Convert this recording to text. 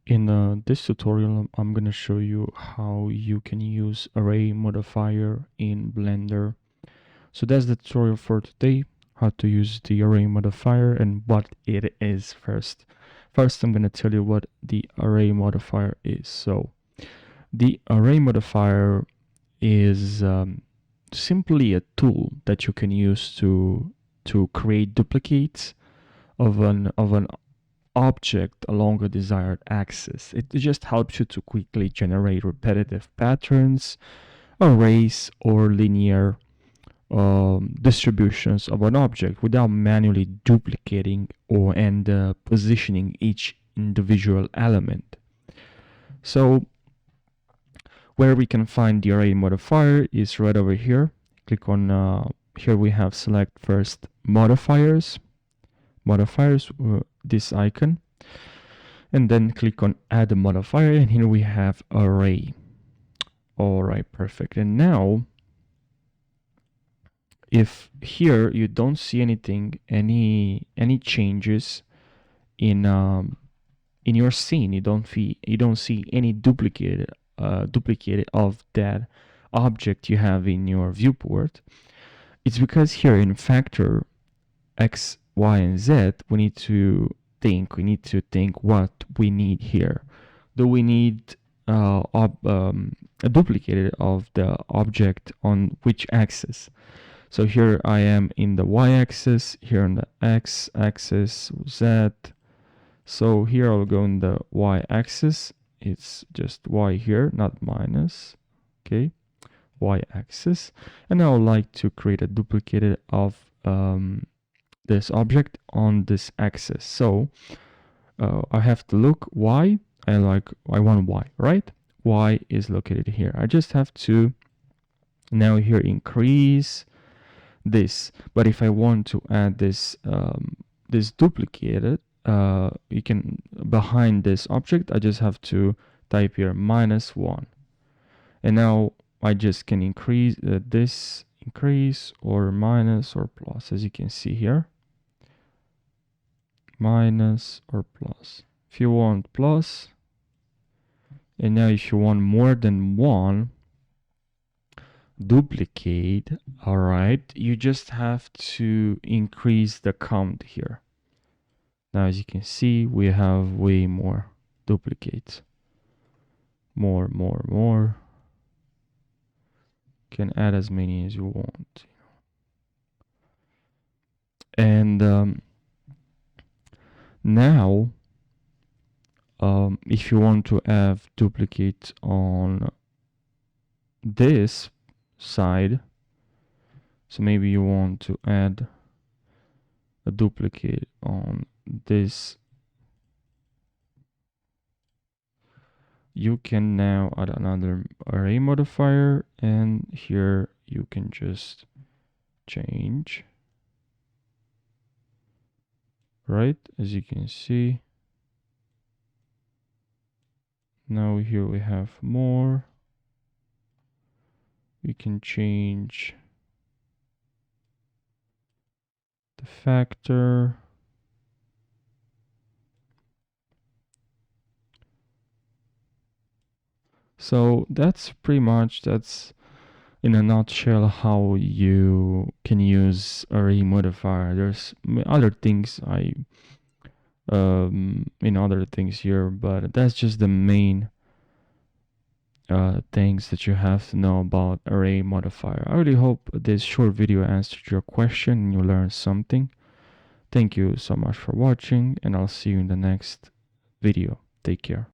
In this tutorial, I'm going to show you how you can use Array Modifier in Blender. So that's the tutorial for today, how to use the Array Modifier and what it is first. First, I'm going to tell you what the Array Modifier is. So the Array Modifier is simply a tool that you can use to create duplicates of an object along a desired axis. It just helps you to quickly generate repetitive patterns, arrays, or linear distributions of an object without manually duplicating and positioning each individual element. So where we can find the array modifier is right over here. Click on here we have select first modifiers, this icon, and then click on add a modifier, and here we have array. All right, perfect. And now if here you don't see anything, any changes in your scene, you don't see any duplicated of that object you have in your viewport, it's because here in factor X, Y, and Z, we need to think what we need here. Do we need a duplicate of the object on which axis? So here I am in the y-axis, here on the x-axis, z. So here I'll go in the y-axis. It's just y here, not minus. Okay, y-axis. And I would like to create a duplicate of this object on this axis. So I have to look y. I want y, right? Y is located here. I just have to now here increase this. But if I want to add this this duplicated, you can behind this object, I just have to type here -1, and now I just can increase this increase or minus or plus, as you can see here, minus or plus. If you want plus, and now if you want more than one duplicate, all right, you just have to increase the count here. Now as you can see, we have way more duplicates, more. You can add as many as you want, and now if you want to have duplicates on this side, so maybe you want to add a duplicate on this, you can now add another array modifier, and here you can just change, right? As you can see, now here we have more. We can change the factor. So that's pretty much, that's in a nutshell how you can use array modifier. There's other things other things here, but that's just the main things that you have to know about array modifier. I really hope this short video answered your question and you learned something. Thank you so much for watching, and I'll see you in the next video. Take care.